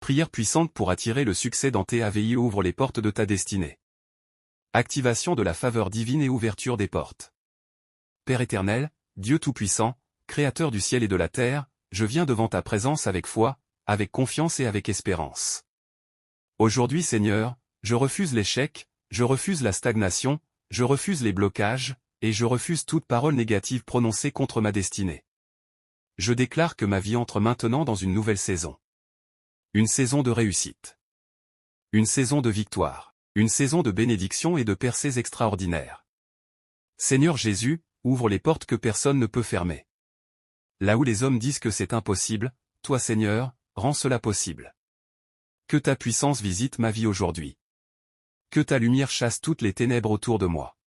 Prière puissante pour attirer le succès dans tes AVI. Ouvre les portes de ta destinée. Activation de la faveur divine et ouverture des portes. Père éternel, Dieu Tout-Puissant, Créateur du ciel et de la terre, je viens devant ta présence avec foi, avec confiance et avec espérance. Aujourd'hui Seigneur, je refuse l'échec, je refuse la stagnation, je refuse les blocages, et je refuse toute parole négative prononcée contre ma destinée. Je déclare que ma vie entre maintenant dans une nouvelle saison. Une saison de réussite. Une saison de victoire. Une saison de bénédiction et de percées extraordinaires. Seigneur Jésus, ouvre les portes que personne ne peut fermer. Là où les hommes disent que c'est impossible, toi Seigneur, rends cela possible. Que ta puissance visite ma vie aujourd'hui. Que ta lumière chasse toutes les ténèbres autour de moi.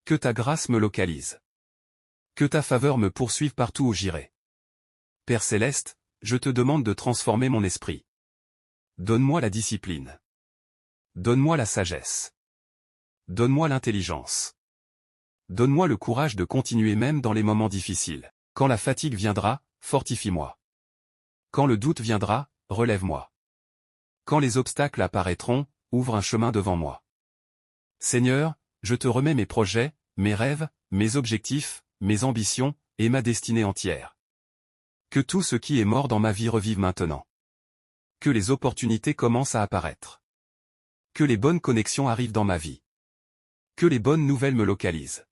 Que ta grâce me localise. Que ta faveur me poursuive partout où j'irai. Père Céleste, je te demande de transformer mon esprit. Donne-moi la discipline. Donne-moi la sagesse. Donne-moi l'intelligence. Donne-moi le courage de continuer même dans les moments difficiles. Quand la fatigue viendra, fortifie-moi. Quand le doute viendra, relève-moi. Quand les obstacles apparaîtront, ouvre un chemin devant moi. Seigneur, je te remets mes projets, mes rêves, mes objectifs, mes ambitions, et ma destinée entière. Que tout ce qui est mort dans ma vie revive maintenant. Que les opportunités commencent à apparaître. Que les bonnes connexions arrivent dans ma vie. Que les bonnes nouvelles me localisent.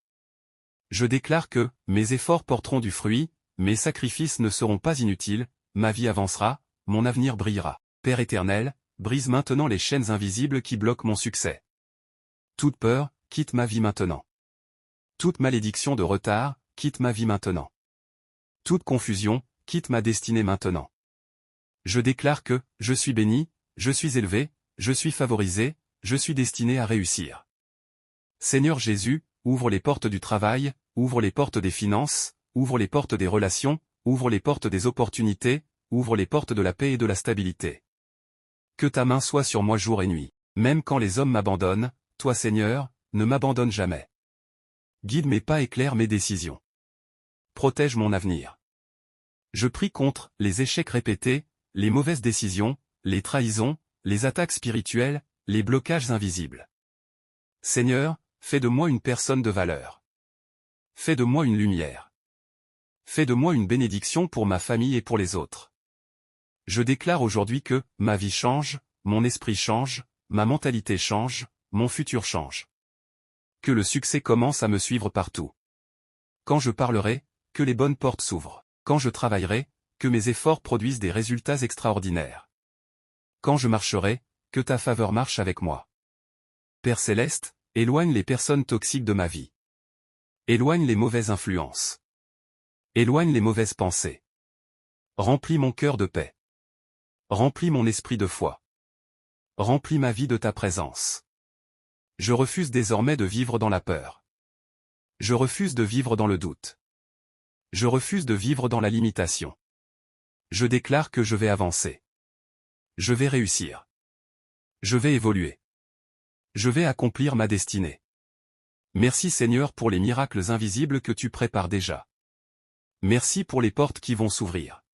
Je déclare que mes efforts porteront du fruit, mes sacrifices ne seront pas inutiles, ma vie avancera, mon avenir brillera. Père éternel, brise maintenant les chaînes invisibles qui bloquent mon succès. Toute peur, quitte ma vie maintenant. Toute malédiction de retard, quitte ma vie maintenant. Toute confusion, quitte ma destinée maintenant. Je déclare que je suis béni, je suis élevé, je suis favorisé, je suis destiné à réussir. Seigneur Jésus, ouvre les portes du travail, ouvre les portes des finances, ouvre les portes des relations, ouvre les portes des opportunités, ouvre les portes de la paix et de la stabilité. Que ta main soit sur moi jour et nuit. Même quand les hommes m'abandonnent, toi Seigneur, ne m'abandonne jamais. Guide mes pas, éclaire mes décisions. Protège mon avenir. Je prie contre les échecs répétés, les mauvaises décisions, les trahisons, les attaques spirituelles, les blocages invisibles. Seigneur, fais de moi une personne de valeur. Fais de moi une lumière. Fais de moi une bénédiction pour ma famille et pour les autres. Je déclare aujourd'hui que ma vie change, mon esprit change, ma mentalité change, mon futur change. Que le succès commence à me suivre partout. Quand je parlerai, que les bonnes portes s'ouvrent. Quand je travaillerai, que mes efforts produisent des résultats extraordinaires. Quand je marcherai, que ta faveur marche avec moi. Père Céleste, éloigne les personnes toxiques de ma vie. Éloigne les mauvaises influences. Éloigne les mauvaises pensées. Remplis mon cœur de paix. Remplis mon esprit de foi. Remplis ma vie de ta présence. Je refuse désormais de vivre dans la peur. Je refuse de vivre dans le doute. Je refuse de vivre dans la limitation. Je déclare que je vais avancer. Je vais réussir. Je vais évoluer. Je vais accomplir ma destinée. Merci Seigneur pour les miracles invisibles que tu prépares déjà. Merci pour les portes qui vont s'ouvrir.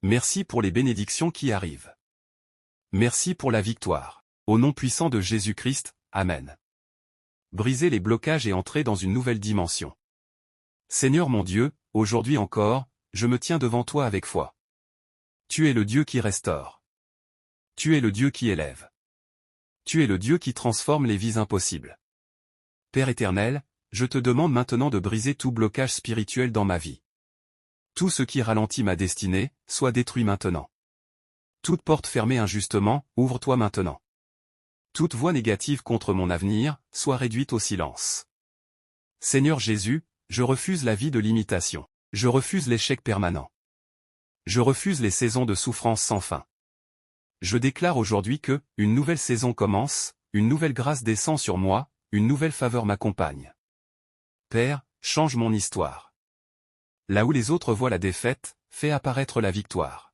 Merci pour les bénédictions qui arrivent. Merci pour la victoire. Au nom puissant de Jésus-Christ, Amen. Brisez les blocages et entrez dans une nouvelle dimension. Seigneur mon Dieu, aujourd'hui encore, je me tiens devant toi avec foi. Tu es le Dieu qui restaure. Tu es le Dieu qui élève. Tu es le Dieu qui transforme les vies impossibles. Père éternel, je te demande maintenant de briser tout blocage spirituel dans ma vie. Tout ce qui ralentit ma destinée, soit détruit maintenant. Toute porte fermée injustement, ouvre-toi maintenant. Toute voix négative contre mon avenir, soit réduite au silence. Seigneur Jésus, je refuse la vie de l'imitation. Je refuse l'échec permanent. Je refuse les saisons de souffrance sans fin. Je déclare aujourd'hui que, une nouvelle saison commence, une nouvelle grâce descend sur moi, une nouvelle faveur m'accompagne. Père, change mon histoire. Là où les autres voient la défaite, fais apparaître la victoire.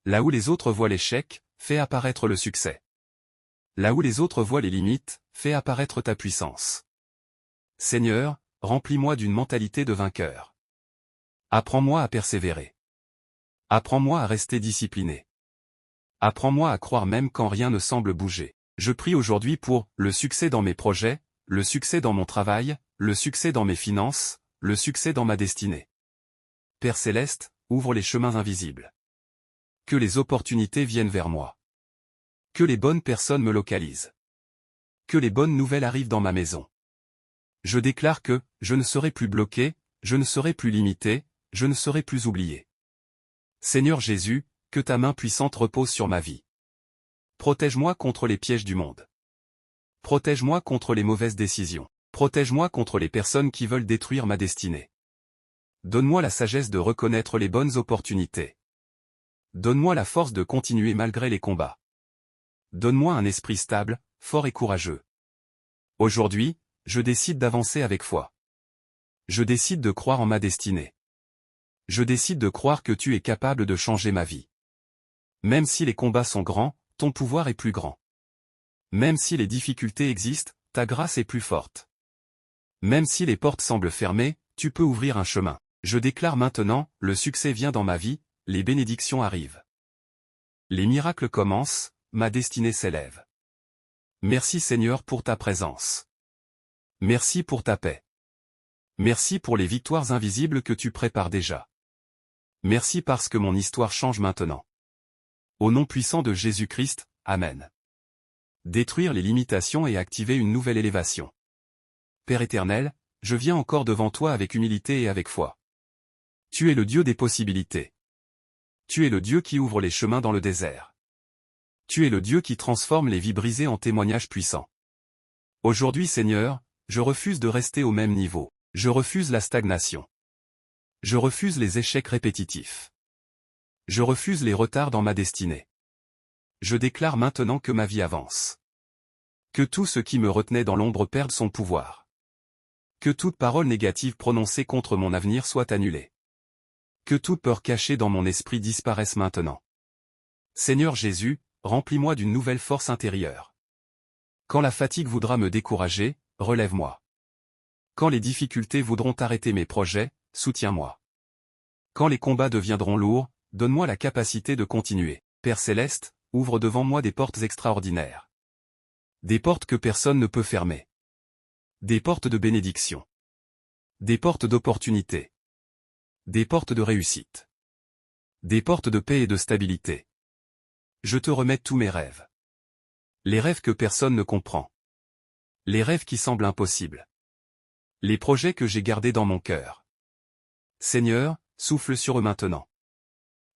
Là où les autres voient l'échec, fais apparaître le succès. Là où les autres voient les limites, fais apparaître ta puissance. Seigneur, remplis-moi d'une mentalité de vainqueur. Apprends-moi à persévérer. Apprends-moi à rester discipliné. Apprends-moi à croire même quand rien ne semble bouger. Je prie aujourd'hui pour le succès dans mes projets, le succès dans mon travail, le succès dans mes finances, le succès dans ma destinée. Père Céleste, ouvre les chemins invisibles. Que les opportunités viennent vers moi. Que les bonnes personnes me localisent. Que les bonnes nouvelles arrivent dans ma maison. Je déclare que je ne serai plus bloqué, je ne serai plus limité, je ne serai plus oublié. Seigneur Jésus, que ta main puissante repose sur ma vie. Protège-moi contre les pièges du monde. Protège-moi contre les mauvaises décisions. Protège-moi contre les personnes qui veulent détruire ma destinée. Donne-moi la sagesse de reconnaître les bonnes opportunités. Donne-moi la force de continuer malgré les combats. Donne-moi un esprit stable, fort et courageux. Aujourd'hui, je décide d'avancer avec foi. Je décide de croire en ma destinée. Je décide de croire que tu es capable de changer ma vie. Même si les combats sont grands, ton pouvoir est plus grand. Même si les difficultés existent, ta grâce est plus forte. Même si les portes semblent fermées, tu peux ouvrir un chemin. Je déclare maintenant, le succès vient dans ma vie, les bénédictions arrivent. Les miracles commencent, ma destinée s'élève. Merci Seigneur pour ta présence. Merci pour ta paix. Merci pour les victoires invisibles que tu prépares déjà. Merci parce que mon histoire change maintenant. Au nom puissant de Jésus-Christ, Amen. Détruire les limitations et activer une nouvelle élévation. Père éternel, je viens encore devant toi avec humilité et avec foi. Tu es le Dieu des possibilités. Tu es le Dieu qui ouvre les chemins dans le désert. Tu es le Dieu qui transforme les vies brisées en témoignages puissants. Aujourd'hui Seigneur, je refuse de rester au même niveau. Je refuse la stagnation. Je refuse les échecs répétitifs. Je refuse les retards dans ma destinée. Je déclare maintenant que ma vie avance. Que tout ce qui me retenait dans l'ombre perde son pouvoir. Que toute parole négative prononcée contre mon avenir soit annulée. Que toute peur cachée dans mon esprit disparaisse maintenant. Seigneur Jésus, remplis-moi d'une nouvelle force intérieure. Quand la fatigue voudra me décourager, relève-moi. Quand les difficultés voudront arrêter mes projets, soutiens-moi. Quand les combats deviendront lourds, donne-moi la capacité de continuer. Père Céleste, ouvre devant moi des portes extraordinaires. Des portes que personne ne peut fermer. Des portes de bénédiction. Des portes d'opportunité. Des portes de réussite. Des portes de paix et de stabilité. Je te remets tous mes rêves. Les rêves que personne ne comprend. Les rêves qui semblent impossibles. Les projets que j'ai gardés dans mon cœur. Seigneur, souffle sur eux maintenant.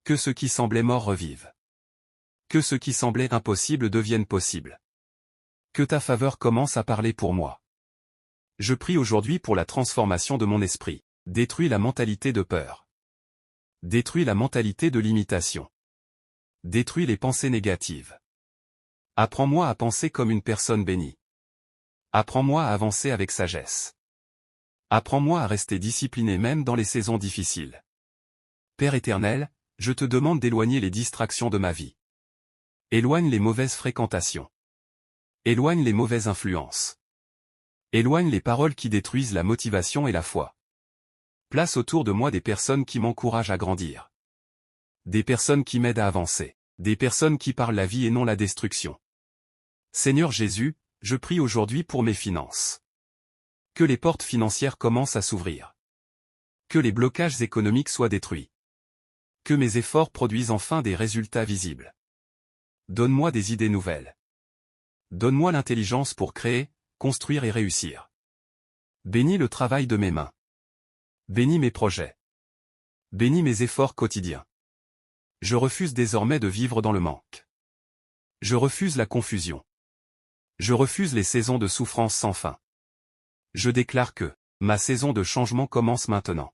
Que ce qui semblait mort revive. Que ce qui semblait impossible devienne possible. Que ta faveur commence à parler pour moi. Je prie aujourd'hui pour la transformation de mon esprit. Détruis la mentalité de peur. Détruis la mentalité de limitation. Détruis les pensées négatives. Apprends-moi à penser comme une personne bénie. Apprends-moi à avancer avec sagesse. Apprends-moi à rester discipliné même dans les saisons difficiles. Père éternel, je te demande d'éloigner les distractions de ma vie. Éloigne les mauvaises fréquentations. Éloigne les mauvaises influences. Éloigne les paroles qui détruisent la motivation et la foi. Place autour de moi des personnes qui m'encouragent à grandir. Des personnes qui m'aident à avancer. Des personnes qui parlent la vie et non la destruction. Seigneur Jésus, je prie aujourd'hui pour mes finances. Que les portes financières commencent à s'ouvrir. Que les blocages économiques soient détruits. Que mes efforts produisent enfin des résultats visibles. Donne-moi des idées nouvelles. Donne-moi l'intelligence pour créer, construire et réussir. Bénis le travail de mes mains. Bénis mes projets. Bénis mes efforts quotidiens. Je refuse désormais de vivre dans le manque. Je refuse la confusion. Je refuse les saisons de souffrance sans fin. Je déclare que ma saison de changement commence maintenant.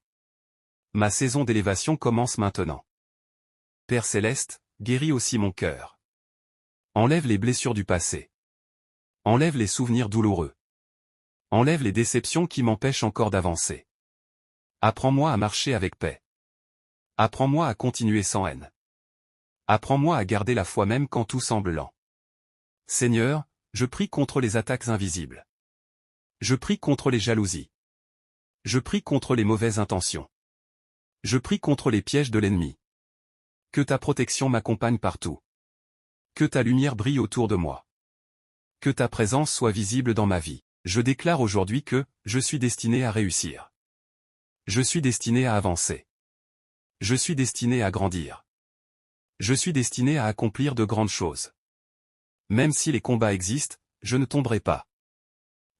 Ma saison d'élévation commence maintenant. Père Céleste, guéris aussi mon cœur. Enlève les blessures du passé. Enlève les souvenirs douloureux. Enlève les déceptions qui m'empêchent encore d'avancer. Apprends-moi à marcher avec paix. Apprends-moi à continuer sans haine. Apprends-moi à garder la foi même quand tout semble lent. Seigneur, je prie contre les attaques invisibles. Je prie contre les jalousies. Je prie contre les mauvaises intentions. Je prie contre les pièges de l'ennemi. Que ta protection m'accompagne partout. Que ta lumière brille autour de moi. Que ta présence soit visible dans ma vie. Je déclare aujourd'hui que je suis destiné à réussir. Je suis destiné à avancer. Je suis destiné à grandir. Je suis destiné à accomplir de grandes choses. Même si les combats existent, je ne tomberai pas.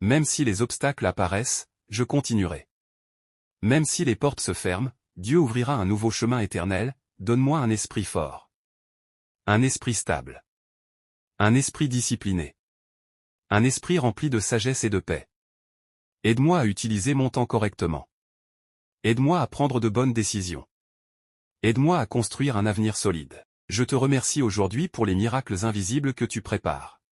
Même si les obstacles apparaissent, je continuerai. Même si les portes se ferment, Dieu ouvrira un nouveau chemin éternel. Donne-moi un esprit fort. Un esprit stable. Un esprit discipliné. Un esprit rempli de sagesse et de paix. Aide-moi à utiliser mon temps correctement. Aide-moi à prendre de bonnes décisions. Aide-moi à construire un avenir solide. Je te remercie aujourd'hui pour les miracles invisibles que tu prépares.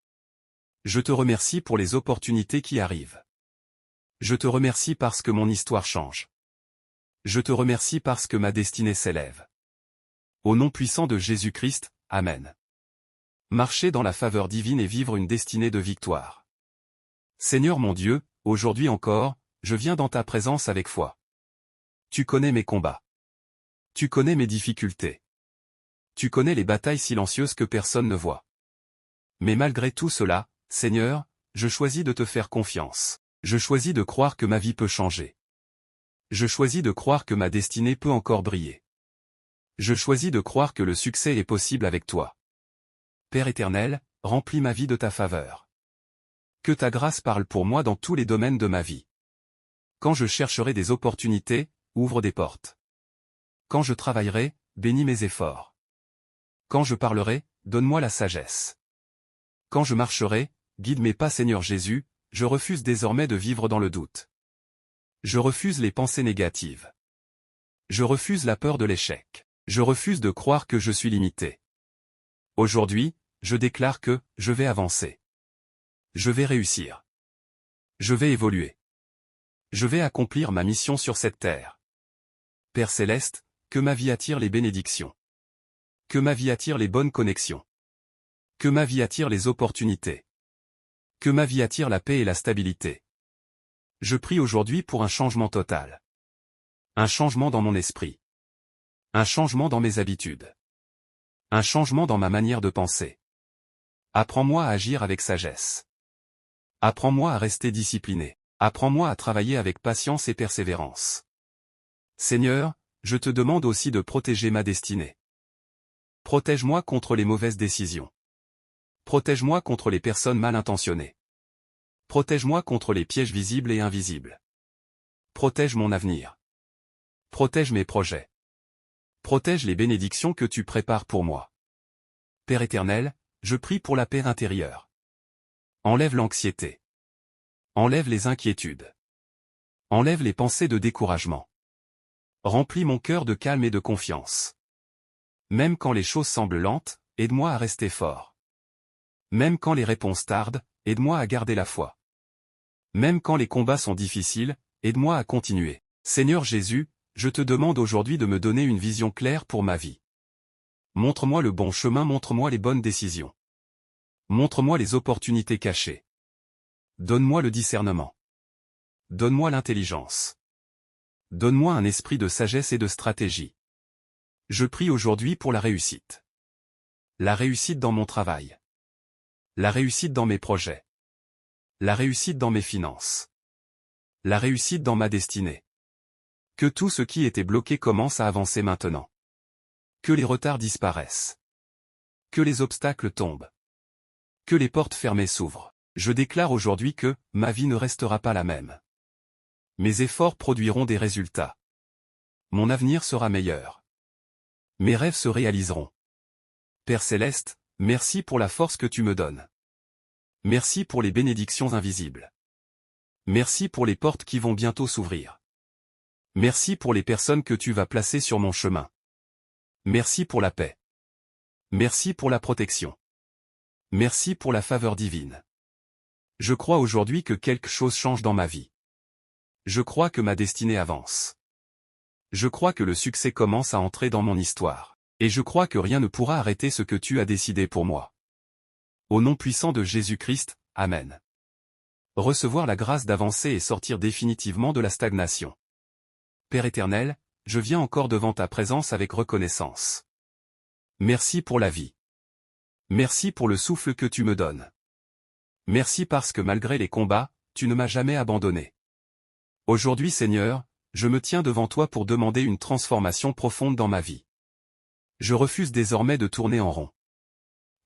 Je te remercie pour les opportunités qui arrivent. Je te remercie parce que mon histoire change. Je te remercie parce que ma destinée s'élève. Au nom puissant de Jésus-Christ, Amen. Marcher dans la faveur divine et vivre une destinée de victoire. Seigneur mon Dieu, aujourd'hui encore, je viens dans ta présence avec foi. Tu connais mes combats. Tu connais mes difficultés. Tu connais les batailles silencieuses que personne ne voit. Mais malgré tout cela, Seigneur, je choisis de te faire confiance. Je choisis de croire que ma vie peut changer. Je choisis de croire que ma destinée peut encore briller. Je choisis de croire que le succès est possible avec toi. Père éternel, remplis ma vie de ta faveur. Que ta grâce parle pour moi dans tous les domaines de ma vie. Quand je chercherai des opportunités, ouvre des portes. Quand je travaillerai, bénis mes efforts. Quand je parlerai, donne-moi la sagesse. Quand je marcherai, guide mes pas Seigneur Jésus, je refuse désormais de vivre dans le doute. Je refuse les pensées négatives. Je refuse la peur de l'échec. Je refuse de croire que je suis limité. Aujourd'hui, je déclare que je vais avancer. Je vais réussir. Je vais évoluer. Je vais accomplir ma mission sur cette terre. Père céleste, que ma vie attire les bénédictions. Que ma vie attire les bonnes connexions. Que ma vie attire les opportunités. Que ma vie attire la paix et la stabilité. Je prie aujourd'hui pour un changement total. Un changement dans mon esprit. Un changement dans mes habitudes. Un changement dans ma manière de penser. Apprends-moi à agir avec sagesse. Apprends-moi à rester discipliné. Apprends-moi à travailler avec patience et persévérance. Seigneur, je te demande aussi de protéger ma destinée. Protège-moi contre les mauvaises décisions. Protège-moi contre les personnes mal intentionnées. Protège-moi contre les pièges visibles et invisibles. Protège mon avenir. Protège mes projets. Protège les bénédictions que tu prépares pour moi. Père éternel, je prie pour la paix intérieure. Enlève l'anxiété. Enlève les inquiétudes. Enlève les pensées de découragement. Remplis mon cœur de calme et de confiance. Même quand les choses semblent lentes, aide-moi à rester fort. Même quand les réponses tardent, aide-moi à garder la foi. Même quand les combats sont difficiles, aide-moi à continuer. Seigneur Jésus, je te demande aujourd'hui de me donner une vision claire pour ma vie. Montre-moi le bon chemin, montre-moi les bonnes décisions. Montre-moi les opportunités cachées. Donne-moi le discernement. Donne-moi l'intelligence. Donne-moi un esprit de sagesse et de stratégie. Je prie aujourd'hui pour la réussite. La réussite dans mon travail. La réussite dans mes projets. La réussite dans mes finances. La réussite dans ma destinée. Que tout ce qui était bloqué commence à avancer maintenant. Que les retards disparaissent. Que les obstacles tombent. Que les portes fermées s'ouvrent. Je déclare aujourd'hui que ma vie ne restera pas la même. Mes efforts produiront des résultats. Mon avenir sera meilleur. Mes rêves se réaliseront. Père céleste, merci pour la force que tu me donnes. Merci pour les bénédictions invisibles. Merci pour les portes qui vont bientôt s'ouvrir. Merci pour les personnes que tu vas placer sur mon chemin. Merci pour la paix. Merci pour la protection. Merci pour la faveur divine. Je crois aujourd'hui que quelque chose change dans ma vie. Je crois que ma destinée avance. Je crois que le succès commence à entrer dans mon histoire. Et je crois que rien ne pourra arrêter ce que tu as décidé pour moi. Au nom puissant de Jésus-Christ, Amen. Recevoir la grâce d'avancer et sortir définitivement de la stagnation. Père éternel, je viens encore devant ta présence avec reconnaissance. Merci pour la vie. Merci pour le souffle que tu me donnes. Merci parce que malgré les combats, tu ne m'as jamais abandonné. Aujourd'hui Seigneur, je me tiens devant toi pour demander une transformation profonde dans ma vie. Je refuse désormais de tourner en rond.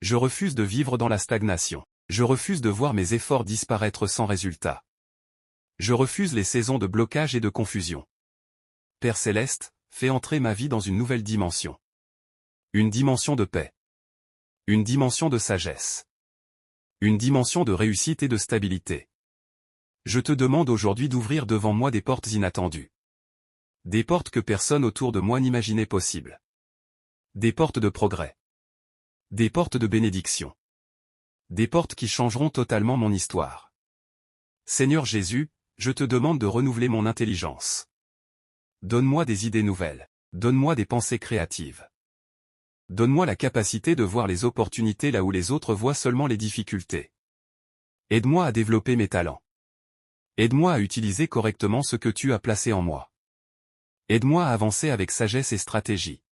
Je refuse de vivre dans la stagnation. Je refuse de voir mes efforts disparaître sans résultat. Je refuse les saisons de blocage et de confusion. Père Céleste, fais entrer ma vie dans une nouvelle dimension. Une dimension de paix. Une dimension de sagesse. Une dimension de réussite et de stabilité. Je te demande aujourd'hui d'ouvrir devant moi des portes inattendues. Des portes que personne autour de moi n'imaginait possibles. Des portes de progrès. Des portes de bénédiction. Des portes qui changeront totalement mon histoire. Seigneur Jésus, je te demande de renouveler mon intelligence. Donne-moi des idées nouvelles. Donne-moi des pensées créatives. Donne-moi la capacité de voir les opportunités là où les autres voient seulement les difficultés. Aide-moi à développer mes talents. Aide-moi à utiliser correctement ce que tu as placé en moi. Aide-moi à avancer avec sagesse et stratégie.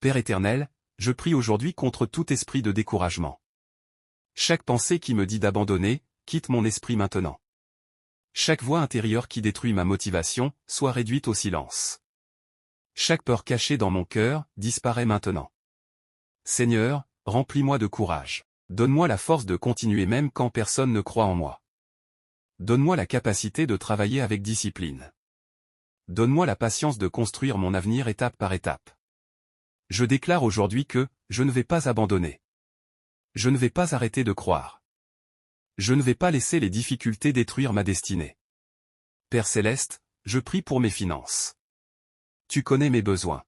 Père éternel, je prie aujourd'hui contre tout esprit de découragement. Chaque pensée qui me dit d'abandonner, quitte mon esprit maintenant. Chaque voix intérieure qui détruit ma motivation, soit réduite au silence. Chaque peur cachée dans mon cœur, disparaît maintenant. Seigneur, remplis-moi de courage. Donne-moi la force de continuer même quand personne ne croit en moi. Donne-moi la capacité de travailler avec discipline. Donne-moi la patience de construire mon avenir étape par étape. Je déclare aujourd'hui que, je ne vais pas abandonner. Je ne vais pas arrêter de croire. Je ne vais pas laisser les difficultés détruire ma destinée. Père Céleste, je prie pour mes finances. Tu connais mes besoins.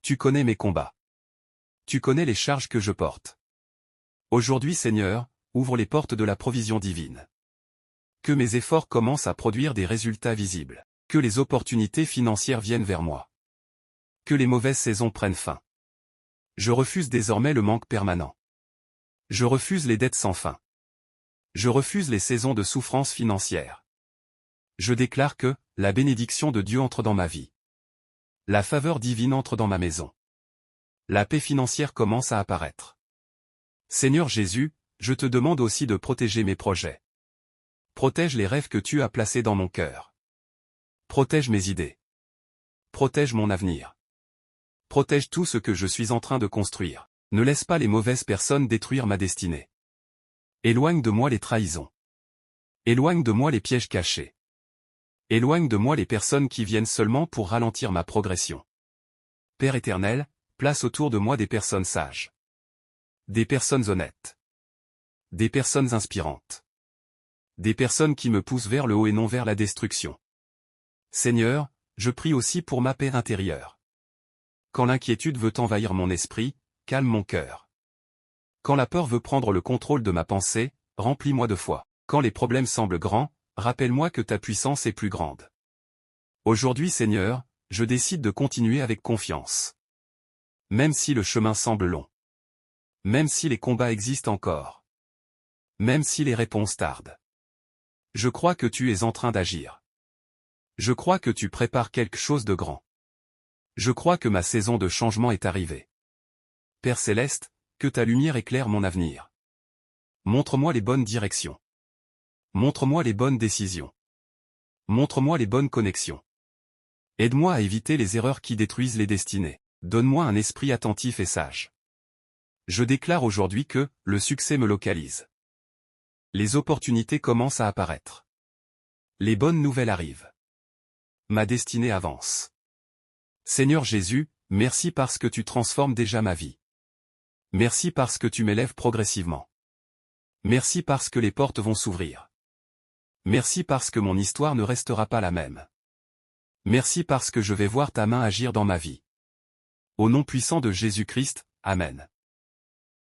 Tu connais mes combats. Tu connais les charges que je porte. Aujourd'hui Seigneur, ouvre les portes de la provision divine. Que mes efforts commencent à produire des résultats visibles. Que les opportunités financières viennent vers moi. Que les mauvaises saisons prennent fin. Je refuse désormais le manque permanent. Je refuse les dettes sans fin. Je refuse les saisons de souffrance financière. Je déclare que, la bénédiction de Dieu entre dans ma vie. La faveur divine entre dans ma maison. La paix financière commence à apparaître. Seigneur Jésus, je te demande aussi de protéger mes projets. Protège les rêves que tu as placés dans mon cœur. Protège mes idées. Protège mon avenir. Protège tout ce que je suis en train de construire. Ne laisse pas les mauvaises personnes détruire ma destinée. Éloigne de moi les trahisons. Éloigne de moi les pièges cachés. Éloigne de moi les personnes qui viennent seulement pour ralentir ma progression. Père éternel, place autour de moi des personnes sages. Des personnes honnêtes. Des personnes inspirantes. Des personnes qui me poussent vers le haut et non vers la destruction. Seigneur, je prie aussi pour ma paix intérieure. Quand l'inquiétude veut envahir mon esprit, calme mon cœur. Quand la peur veut prendre le contrôle de ma pensée, remplis-moi de foi. Quand les problèmes semblent grands, rappelle-moi que ta puissance est plus grande. Aujourd'hui Seigneur, je décide de continuer avec confiance. Même si le chemin semble long. Même si les combats existent encore. Même si les réponses tardent. Je crois que tu es en train d'agir. Je crois que tu prépares quelque chose de grand. Je crois que ma saison de changement est arrivée. Père Céleste, que ta lumière éclaire mon avenir. Montre-moi les bonnes directions. Montre-moi les bonnes décisions. Montre-moi les bonnes connexions. Aide-moi à éviter les erreurs qui détruisent les destinées. Donne-moi un esprit attentif et sage. Je déclare aujourd'hui que, le succès me localise. Les opportunités commencent à apparaître. Les bonnes nouvelles arrivent. Ma destinée avance. Seigneur Jésus, merci parce que tu transformes déjà ma vie. Merci parce que tu m'élèves progressivement. Merci parce que les portes vont s'ouvrir. Merci parce que mon histoire ne restera pas la même. Merci parce que je vais voir ta main agir dans ma vie. Au nom puissant de Jésus-Christ, Amen.